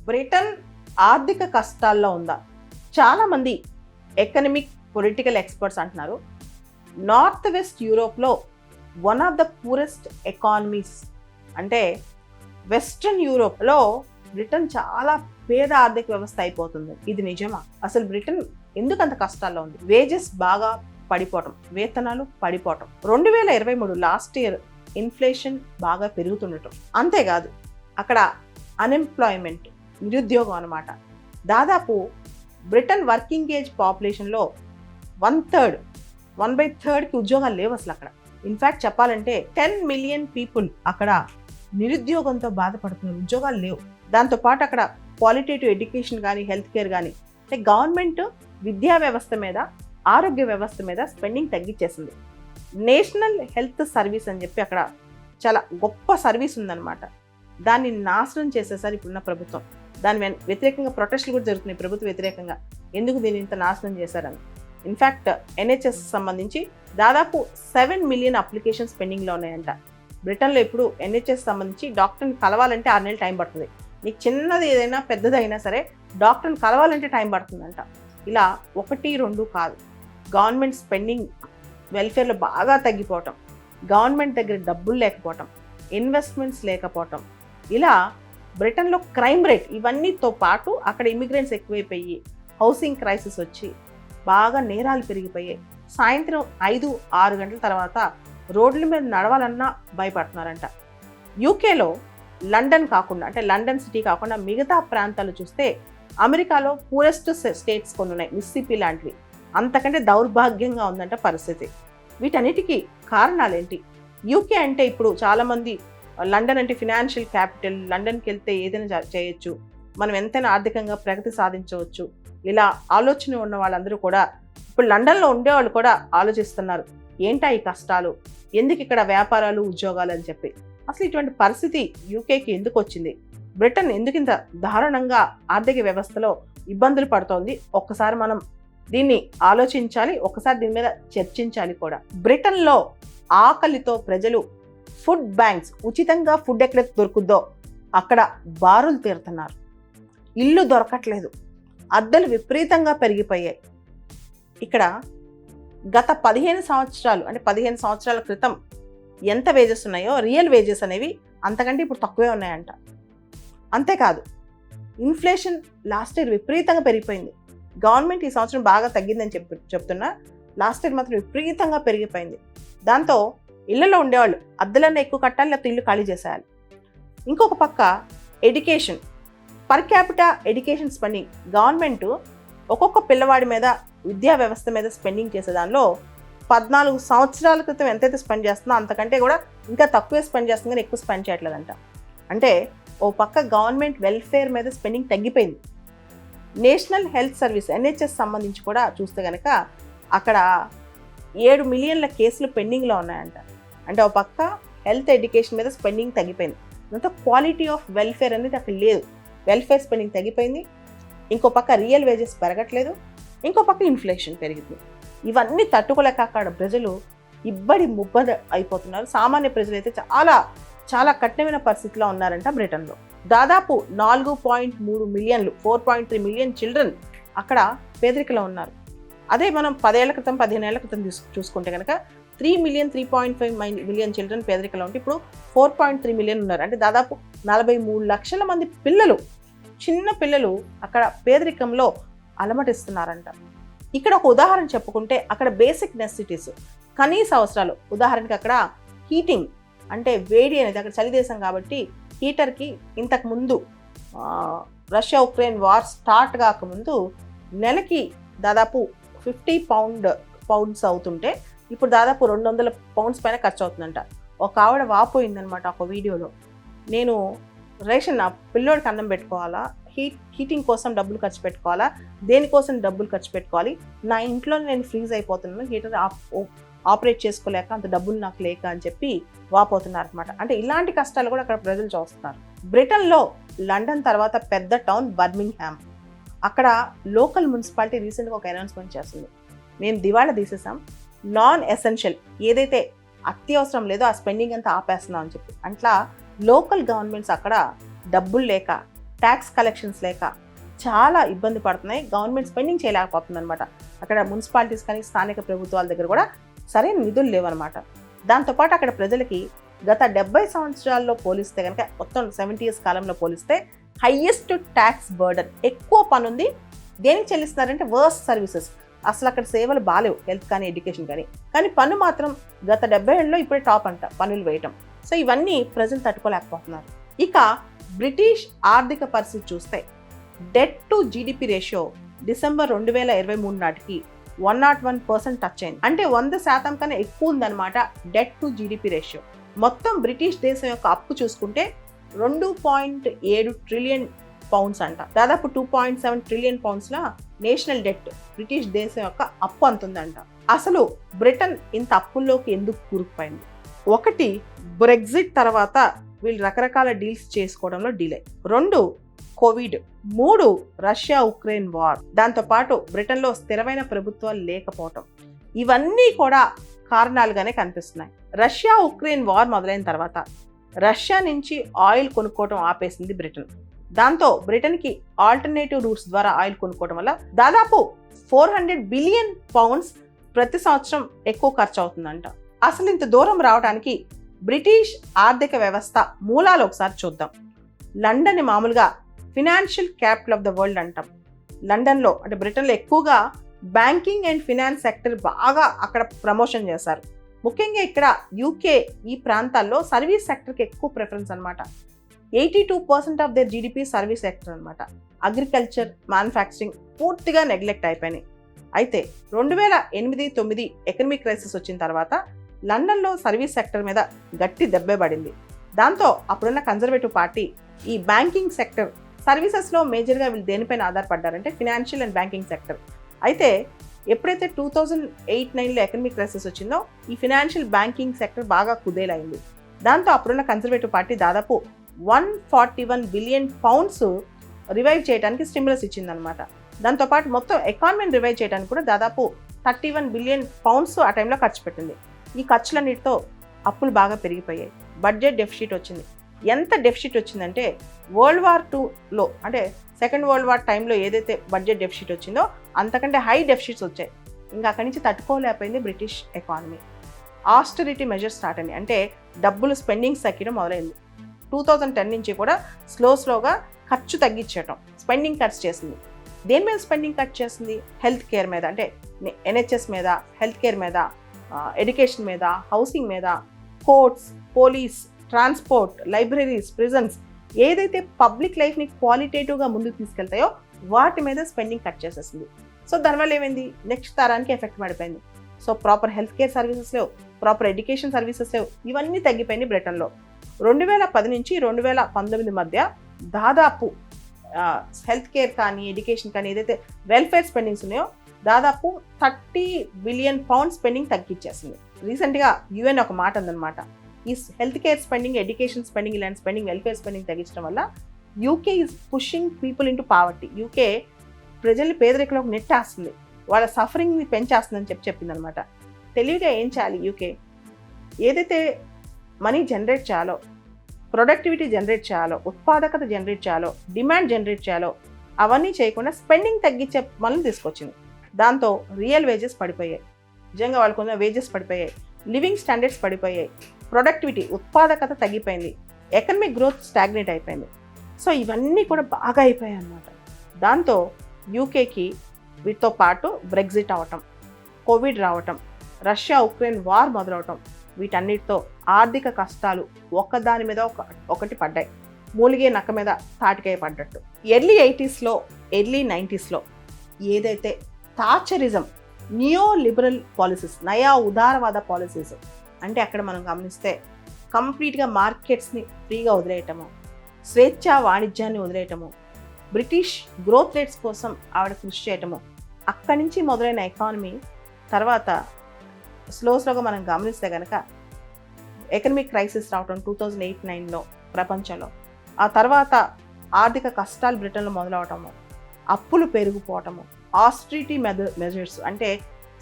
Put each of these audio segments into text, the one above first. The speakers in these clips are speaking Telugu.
బ్రిటన్ ఆర్థిక కష్టాల్లో ఉందా? చాలామంది ఎకనమిక్ పొలిటికల్ ఎక్స్పర్ట్స్ అంటున్నారు నార్త్ వెస్ట్ యూరోప్లో one of the poorest economies. అంటే వెస్ట్రన్ యూరోప్లో బ్రిటన్ చాలా పేద ఆర్థిక వ్యవస్థ అయిపోతుంది. ఇది నిజమా? అసలు బ్రిటన్ ఎందుకు అంత కష్టాల్లో ఉంది? వేజెస్ బాగా పడిపోవటం, వేతనాలు పడిపోవటం, 2023 లాస్ట్ ఇయర్ ఇన్ఫ్లేషన్ బాగా పెరుగుతుండటం, అంతేకాదు అక్కడ అన్ఎంప్లాయ్మెంట్, నిరుద్యోగం అన్నమాట. దాదాపు బ్రిటన్ వర్కింగ్ ఏజ్ పాపులేషన్లో 1/3కి ఉద్యోగాలు లేవు అసలు అక్కడ. ఇన్ఫ్యాక్ట్ చెప్పాలంటే 10 మిలియన్ పీపుల్ అక్కడ నిరుద్యోగంతో బాధపడుతున్నారు, ఉద్యోగాలు లేవు. దాంతోపాటు అక్కడ క్వాలిటేటివ్ ఎడ్యుకేషన్ కానీ హెల్త్ కేర్ కానీ, అంటే గవర్నమెంట్ విద్యా వ్యవస్థ మీద, ఆరోగ్య వ్యవస్థ మీద స్పెండింగ్ తగ్గించేసింది. నేషనల్ హెల్త్ సర్వీస్ అని చెప్పి అక్కడ చాలా గొప్ప సర్వీస్ ఉందన్నమాట. దాన్ని నాశనం చేసేసారు ఇప్పుడున్న ప్రభుత్వం. దాని వ్యతిరేకంగా ప్రొటెస్టులు కూడా జరుగుతున్నాయి ప్రభుత్వ వ్యతిరేకంగా, ఎందుకు దీన్ని ఇంత నాశనం చేశారని. ఇన్ఫ్యాక్ట్ NHS సంబంధించి దాదాపు 7 మిలియన్ అప్లికేషన్స్ పెండింగ్లో ఉన్నాయంట. బ్రిటన్లో ఇప్పుడు NHS సంబంధించి డాక్టర్ని కలవాలంటే 6 నెలలు టైం పడుతుంది. నీకు చిన్నది ఏదైనా పెద్దదైనా సరే డాక్టర్ని కలవాలంటే టైం పడుతుందంట. ఇలా 1-2 కాదు, గవర్నమెంట్ స్పెండింగ్ వెల్ఫేర్లో బాగా తగ్గిపోవటం, గవర్నమెంట్ దగ్గర డబ్బులు లేకపోవటం, ఇన్వెస్ట్మెంట్స్ లేకపోవటం, ఇలా బ్రిటన్లో క్రైమ్ రేట్ ఇవన్నీతో పాటు అక్కడ ఇమిగ్రెంట్స్ ఎక్కువైపోయి హౌసింగ్ క్రైసిస్ వచ్చి బాగా నేరాలు పెరిగిపోయాయి. సాయంత్రం 5-6 గంటల తర్వాత రోడ్ల మీద నడవాలన్నా భయపడుతున్నారంట. యూకేలో లండన్ కాకుండా, అంటే లండన్ సిటీ కాకుండా మిగతా ప్రాంతాలు చూస్తే అమెరికాలో పూరెస్ట్ స్టేట్స్ కొన్ని ఉన్నాయి, మిస్సిసిపి లాంటివి. అంతకంటే దౌర్భాగ్యంగా ఉందంట పరిస్థితి. వీటన్నిటికీ కారణాలు ఏంటి? యూకే అంటే ఇప్పుడు చాలామంది లండన్ అంటే ఫినాన్షియల్ క్యాపిటల్, లండన్కి వెళ్తే ఏదైనా చేయొచ్చు, మనం ఎంతైనా ఆర్థికంగా ప్రగతి సాధించవచ్చు, ఇలా ఆలోచన ఉన్న వాళ్ళందరూ కూడా ఇప్పుడు లండన్లో ఉండేవాళ్ళు కూడా ఆలోచిస్తున్నారు, ఏంటా ఈ కష్టాలు, ఎందుకు ఇక్కడ వ్యాపారాలు ఉద్యోగాలు అని చెప్పి. అసలు ఇటువంటి పరిస్థితి యూకేకి ఎందుకు వచ్చింది? బ్రిటన్ ఎందుకు ఇంత దారుణంగా ఆర్థిక వ్యవస్థలో ఇబ్బందులు పడుతోంది? ఒక్కసారి మనం దీన్ని ఆలోచించాలి, ఒక్కసారి దీని మీద చర్చించాలి కూడా. బ్రిటన్లో ఆకలితో ప్రజలు ఫుడ్ బ్యాంక్స్, ఉచితంగా ఫుడ్ ఎక్కడ దొరుకుద్దో అక్కడ బారులు తీరుతున్నారు. ఇల్లు దొరకట్లేదు, అద్దెలు విపరీతంగా పెరిగిపోయాయి. ఇక్కడ గత 15 సంవత్సరాలు, అంటే 15 సంవత్సరాల క్రితం ఎంత వేజెస్ ఉన్నాయో రియల్ వేజెస్ అనేవి అంతకంటే ఇప్పుడు తక్కువే ఉన్నాయంట. అంతేకాదు ఇన్ఫ్లేషన్ లాస్ట్ ఇయర్ విపరీతంగా పెరిగిపోయింది. గవర్నమెంట్ ఈ సంవత్సరం బాగా తగ్గిందని చెప్తున్నా, లాస్ట్ ఇయర్ మాత్రం విపరీతంగా పెరిగిపోయింది. దాంతో ఇళ్లలో ఉండేవాళ్ళు అద్దెలన్నీ ఎక్కువ కట్టాలి, లేకపోతే ఇల్లు ఖాళీ చేసేయాలి. ఇంకొక పక్క education, per capita education spending, government ఒక్కొక్క పిల్లవాడి మీద, విద్యా వ్యవస్థ మీద స్పెండింగ్ చేసే దానిలో 14 సంవత్సరాల క్రితం ఎంతైతే స్పెండ్ చేస్తుందో అంతకంటే కూడా ఇంకా తక్కువే స్పెండ్ చేస్తుంది, కానీ ఎక్కువ స్పెండ్ చేయట్లేదంట. అంటే ఓ పక్క గవర్నమెంట్ వెల్ఫేర్ మీద స్పెండింగ్ తగ్గిపోయింది. నేషనల్ హెల్త్ సర్వీస్ NHS సంబంధించి కూడా చూస్తే కనుక అక్కడ 7 మిలియన్ల కేసులు పెండింగ్లో ఉన్నాయంట. అంటే ఒక పక్క హెల్త్ ఎడ్యుకేషన్ మీద స్పెండింగ్ తగ్గిపోయింది, దాంతో క్వాలిటీ ఆఫ్ వెల్ఫేర్ అనేది అక్కడ లేదు. వెల్ఫేర్ స్పెండింగ్ తగ్గిపోయింది, ఇంకో పక్క రియల్ వేజెస్ పెరగట్లేదు, ఇంకో పక్క ఇన్ఫ్లేషన్ పెరిగింది. ఇవన్నీ తట్టుకోలేక అక్కడ ప్రజలు ఇబ్బడి ముబ్బడి అయిపోతున్నారు. సామాన్య ప్రజలు అయితే చాలా చాలా కఠినమైన పరిస్థితిలో ఉన్నారంట బ్రిటన్లో. దాదాపు 4.3 మిలియన్లు, 4.3 మిలియన్ చిల్డ్రన్ అక్కడ పేదరికలో ఉన్నారు. అదే మనం 10 ఏళ్ల క్రితం, 15 ఏళ్ల క్రితం చూసుకుంటే కనుక 3.5 మిలియన్ చిల్డ్రన్ పేదరికలో ఉంటే ఇప్పుడు 4.3 మిలియన్ ఉన్నారు. అంటే దాదాపు 43 లక్షల మంది పిల్లలు, చిన్న పిల్లలు అక్కడ పేదరికంలో అలమటిస్తున్నారంట. ఇక్కడ ఒక ఉదాహరణ చెప్పుకుంటే అక్కడ బేసిక్ నెసెసిటీస్, కనీస అవసరాలు, ఉదాహరణకి అక్కడ హీటింగ్, అంటే వేడి అనేది, అక్కడ చలి దేశం కాబట్టి హీటర్కి ఇంతకు ముందు రష్యా ఉక్రెయిన్ వార్ స్టార్ట్ కాకముందు నెలకి దాదాపు 50 పౌండ్స్ అవుతుంటే ఇప్పుడు దాదాపు 200 పౌండ్స్ పైన ఖర్చు అవుతుందంట. ఒక ఆవిడ వాపోయిందనమాట ఒక వీడియోలో, నేను రేషన్ నా పిల్లోడికి అన్నం పెట్టుకోవాలా, హీటింగ్ కోసం డబ్బులు ఖర్చు పెట్టుకోవాలా, దేనికోసం డబ్బులు ఖర్చు పెట్టుకోవాలి, నా ఇంట్లో నేను ఫ్రీజ్ అయిపోతున్నాను, హీటర్ ఆపరేట్ చేసుకోలేక, అంత డబ్బులు నాకు లేక అని చెప్పి వాపోతున్నారు అనమాట. అంటే ఇలాంటి కష్టాలు కూడా అక్కడ ప్రజలు చూస్తున్నారు. బ్రిటన్లో లండన్ తర్వాత పెద్ద టౌన్ బర్మింగ్హామ్. అక్కడ లోకల్ మున్సిపాలిటీ రీసెంట్గా ఒక అనౌన్స్మెంట్ చేస్తుంది, మేము దివాళా తీసేసాం, నాన్ ఎసెన్షియల్ ఏదైతే అత్యవసరం లేదో ఆ స్పెండింగ్ అంతా ఆపేస్తున్నాం అని చెప్పి. అట్లా లోకల్ గవర్నమెంట్స్ అక్కడ డబ్బులు లేక ట్యాక్స్ కలెక్షన్స్ లేక చాలా ఇబ్బంది పడుతున్నాయి. గవర్నమెంట్ స్పెండింగ్ చేయలేకపోతుంది అనమాట. అక్కడ మున్సిపాలిటీస్ కానీ స్థానిక ప్రభుత్వాల దగ్గర కూడా సరైన నిధులు లేవన్నమాట. దాంతోపాటు అక్కడ ప్రజలకి గత 70 సంవత్సరాల్లో పోలిస్తే కనుక మొత్తం 70 years కాలంలో పోలిస్తే హైయెస్ట్ ట్యాక్స్ బర్డన్, ఎక్కువ పనుంది. దేనికి చెల్లిస్తున్నారంటే వర్స్ట్ సర్వీసెస్. అసలు అక్కడ సేవలు బాలేవు, హెల్త్ కానీ ఎడ్యుకేషన్ కానీ పన్ను మాత్రం గత 70 ఏళ్ళలో ఇప్పుడే టాప్ అంట పన్నులు వేయటం. సో ఇవన్నీ ప్రజలు తట్టుకోలేకపోతున్నారు. ఇక బ్రిటిష్ ఆర్థిక పరిస్థితి చూస్తే debt to GDP ratio December 2023 నాటికి 101% టచ్ అయింది. అంటే 100% కన్నా ఎక్కువ ఉందన్నమాట డెట్ టు జీడిపి రేషియో. మొత్తం బ్రిటిష్ దేశం యొక్క అప్పు చూసుకుంటే 2.7 ట్రిలియన్ పౌండ్స్ అంట. దాదాపు 2.7 ట్రిలియన్ పౌండ్స్ల నేషనల్ డెట్ బ్రిటిష్ దేశం యొక్క అప్పు అంతుందంట. అసలు బ్రిటన్ ఇంత అప్పుల్లోకి ఎందుకు కూరుకుపోయింది? ఒకటి, బ్రెగ్జిట్ తర్వాత వీళ్ళు రకరకాల డీల్స్ చేసుకోవడంలో delay. 2, Covid. 3, Russia Ukraine war. దాంతోపాటు బ్రిటన్లో స్థిరమైన ప్రభుత్వాలు లేకపోవటం. ఇవన్నీ కూడా కారణాలుగానే కనిపిస్తున్నాయి. రష్యా ఉక్రెయిన్ వార్ మొదలైన తర్వాత రష్యా నుంచి ఆయిల్ కొనుక్కోవడం ఆపేసింది బ్రిటన్. దాంతో బ్రిటన్కి ఆల్టర్నేటివ్ రూట్స్ ద్వారా ఆయిల్ కొనుక్కోవడం వల్ల దాదాపు 400 బిలియన్ పౌండ్స్ ప్రతి సంవత్సరం ఎక్కువ ఖర్చు అవుతుందంట. అసలు ఇంత దూరం రావడానికి బ్రిటిష్ ఆర్థిక వ్యవస్థ మూలాలు ఒకసారి చూద్దాం. లండన్ని మామూలుగా financial capital of the world అంటాం. లండన్లో అంటే బ్రిటన్లో ఎక్కువగా బ్యాంకింగ్ అండ్ ఫినాన్స్ సెక్టర్ బాగా అక్కడ ప్రమోషన్ చేశారు. ముఖ్యంగా ఇక్కడ యూకే ఈ ప్రాంతాల్లో సర్వీస్ సెక్టర్కి ఎక్కువ ప్రిఫరెన్స్ అనమాట. 82% of their GDP service sector అనమాట. అగ్రికల్చర్, మ్యానుఫ్యాక్చరింగ్ పూర్తిగా నెగ్లెక్ట్ అయిపోయినాయి. అయితే 2008-9 ఎకనమిక్ క్రైసిస్ వచ్చిన తర్వాత లండన్లో సర్వీస్ సెక్టర్ మీద గట్టి దెబ్బే పడింది. దాంతో అప్పుడున్న కన్జర్వేటివ్ పార్టీ ఈ బ్యాంకింగ్ సెక్టర్ సర్వీసెస్లో మేజర్గా వీళ్ళు దేనిపైన ఆధారపడ్డారంటే ఫినాన్షియల్ అండ్ బ్యాంకింగ్ సెక్టర్. అయితే ఎప్పుడైతే 2008-9లో ఎకనమిక్ క్రైసిస్ వచ్చిందో ఈ ఫినాన్షియల్ బ్యాంకింగ్ సెక్టర్ బాగా కుదేలైంది. దాంతో అప్పుడున్న కన్జర్వేటివ్ పార్టీ దాదాపు 141 బిలియన్ పౌండ్స్ రివైవ్ చేయడానికి స్టిమ్యులస్ ఇచ్చిందనమాట. దాంతోపాటు మొత్తం ఎకానమీని రివైవ్ చేయడానికి కూడా దాదాపు 31 బిలియన్ పౌండ్స్ ఆ టైంలో ఖర్చు పెట్టింది. ఈ ఖర్చులన్నిటితో అప్పులు బాగా పెరిగిపోయాయి. బడ్జెట్ డెఫిసిట్ వచ్చింది. ఎంత డెఫిసిట్ వచ్చిందంటే World War IIలో అంటే సెకండ్ వరల్డ్ వార్ టైంలో ఏదైతే బడ్జెట్ డెఫిసిట్ వచ్చిందో అంతకంటే హై డెఫిసిట్స్ వచ్చాయి. ఇంకా అక్కడి నుంచి తట్టుకోలేకపోయింది British economy. Austerity measures start అయ్యాయి. అంటే డబ్బులు స్పెండింగ్స్ తగ్గడం మొదలైంది. 2010 నుంచి కూడా స్లోగా ఖర్చు తగ్గించటం, స్పెండింగ్ కట్స్ చేసింది. దేని మీద స్పెండింగ్ కట్ చేసింది? హెల్త్ కేర్ మీద, అంటే NHS మీద, హెల్త్ కేర్ మీద, ఎడ్యుకేషన్ మీద, హౌసింగ్ మీద, courts, police, transport, libraries, prisons, ఏదైతే పబ్లిక్ లైఫ్ని క్వాలిటేటివ్గా ముందుకు తీసుకెళ్తాయో వాటి మీద స్పెండింగ్ కట్ చేసేసింది. సో దానివల్ల ఏమైంది? నెక్స్ట్ తరానికి ఎఫెక్ట్ పడిపోయింది. So proper health care services లేవు, ప్రాపర్ ఎడ్యుకేషన్ సర్వీసెస్ లేవు. ఇవన్నీ తగ్గిపోయినాయి బ్రిటన్లో. 2010 నుంచి 2019 మధ్య దాదాపు హెల్త్ కేర్ కానీ ఎడ్యుకేషన్ కానీ ఏదైతే వెల్ఫేర్ స్పెండింగ్స్ ఉన్నాయో దాదాపు 30 బిలియన్ పౌండ్స్ స్పెండింగ్ తగ్గించేసింది. రీసెంట్గా UN ఒక మాట ఉందన్నమాట. ఈ health care spending, education spending, ఇలాంటి స్పెండింగ్, వెల్ఫేర్ స్పెండింగ్ తగ్గించడం వల్ల UK is pushing people in to poverty. UK ప్రజల్ని పేదరికంలోకి నెట్టేస్తుంది, వాళ్ళ సఫరింగ్ని పెంచేస్తుందని చెప్పిందనమాట. తెలివిగా ఏం చేయాలి UK? ఏదైతే మనీ జనరేట్ చేయాలో, ప్రొడక్టివిటీ జనరేట్ చేయాలో, ఉత్పాదకత జనరేట్ చేయాలో, డిమాండ్ జనరేట్ చేయాలో అవన్నీ చేయకుండా స్పెండింగ్ తగ్గించే మనల్ని తీసుకొచ్చింది. దాంతో రియల్ వేజెస్ పడిపోయాయి. నిజంగా వాళ్ళకు ఉన్న వేజెస్ పడిపోయాయి, లివింగ్ స్టాండర్డ్స్ పడిపోయాయి, ప్రొడక్టివిటీ, ఉత్పాదకత తగ్గిపోయింది, ఎకనమిక్ గ్రోత్ స్టాగ్నేట్ అయిపోయింది. సో ఇవన్నీ కూడా బాగా అయిపోయాయి అన్నమాట. దాంతో యూకేకి వీటితో పాటు బ్రెగ్జిట్ అవటం, కోవిడ్ రావటం, రష్యా ఉక్రెయిన్ వార్ మొదలవటం, వీటన్నిటితో ఆర్థిక కష్టాలు ఒక్కదాని మీద ఒకటి పడ్డాయి. మూలిగే నక్క మీద తాటికాయ పడ్డట్టు. ఎర్లీ 80sలో, ఎర్లీ 90sలో ఏదైతే థాచరిజం, నియో లిబరల్ పాలసీస్, నయా ఉదారవాద పాలసీస్, అంటే అక్కడ మనం గమనిస్తే కంప్లీట్గా మార్కెట్స్ని ఫ్రీగా వదిలేయటము, స్వేచ్ఛా వాణిజ్యాన్ని వదిలేయటము, బ్రిటిష్ గ్రోత్ రేట్స్ కోసం ఆవిడ కృషి చేయటము, అక్కడి నుంచి మొదలైన ఎకానమీ తర్వాత స్లోగా మనం గమనిస్తే కనుక ఎకనమిక్ క్రైసిస్ రావటం 2008-9లో ప్రపంచంలో, ఆ తర్వాత ఆర్థిక కష్టాలు బ్రిటన్లో మొదలవటము, అప్పులు పెరిగిపోవటము, ఆస్టరిటీ మెజర్స్ అంటే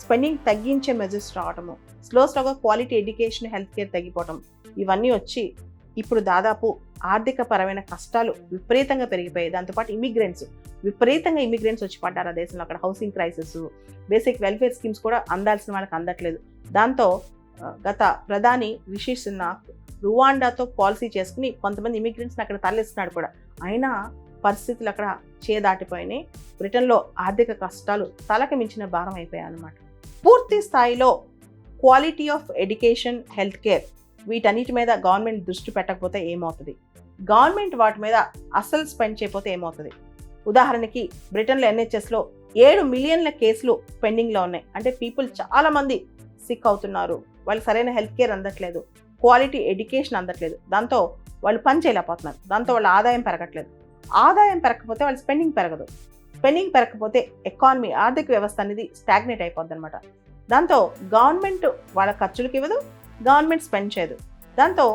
స్పెండింగ్ తగ్గించే మెజర్స్ రావటము, స్లోగా క్వాలిటీ ఎడ్యుకేషన్, హెల్త్ కేర్ తగ్గిపోవటం, ఇవన్నీ వచ్చి ఇప్పుడు దాదాపు ఆర్థిక పరమైన కష్టాలు విపరీతంగా పెరిగిపోయాయి. దాంతోపాటు విపరీతంగా ఇమిగ్రెంట్స్ వచ్చి పడ్డారు ఆ దేశంలో. అక్కడ housing crisis, basic welfare schemes కూడా అందాల్సిన వాళ్ళకి అందట్లేదు. దాంతో గత ప్రధాని రిషి సునాక్ రువాండాతో పాలసీ చేసుకుని కొంతమంది ఇమిగ్రెంట్స్ని అక్కడ తరలిస్తున్నాడు కూడా. అయినా పరిస్థితులు అక్కడ చేదాటిపోయినాయి. బ్రిటన్లో ఆర్థిక కష్టాలు తలకు మించిన భారం అయిపోయాయి అన్నమాట. పూర్తి స్థాయిలో quality of education, health care వీటన్నిటి మీద గవర్నమెంట్ దృష్టి పెట్టకపోతే ఏమవుతుంది, గవర్నమెంట్ వాటి మీద అసలు స్పెండ్ చేయకపోతే ఏమవుతుంది. ఉదాహరణకి బ్రిటన్లో NHSలో 7 మిలియన్ల కేసులు పెండింగ్లో ఉన్నాయి. అంటే పీపుల్ చాలామంది సిక్ అవుతున్నారు, వాళ్ళకి సరైన హెల్త్ కేర్ అందట్లేదు, క్వాలిటీ ఎడ్యుకేషన్ అందట్లేదు. దాంతో వాళ్ళు పని చేయలేకపోతున్నారు. దాంతో వాళ్ళ ఆదాయం పెరగట్లేదు. ఆదాయం పెరగకపోతే వాళ్ళ స్పెండింగ్ పెరగదు. స్పెండింగ్ పెరగకపోతే ఎకానమీ, ఆర్థిక వ్యవస్థ అనేది స్టాగ్నేట్ అయిపోద్ది అనమాట. దాంతో గవర్నమెంట్ వాళ్ళ ఖర్చులకు ఇవ్వదు, గవర్నమెంట్ స్పెండ్ చేయదు. దాంతో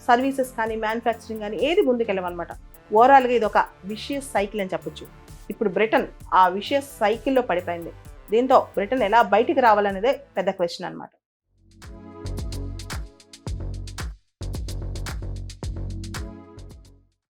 సర్వీసెస్ కానీ మ్యానుఫ్యాక్చరింగ్ కానీ ఏది ముందుకెళ్ళవన్నమాట. ఓవరాల్గా ఇది ఒక విషియస్ సైకిల్ అని చెప్పొచ్చు. ఇప్పుడు బ్రిటన్ ఆ విషియస్ సైకిల్లో పడిపోయింది. దీంతో బ్రిటన్ ఎలా బయటికి రావాలనేదే పెద్ద క్వశ్చన్ అనమాట.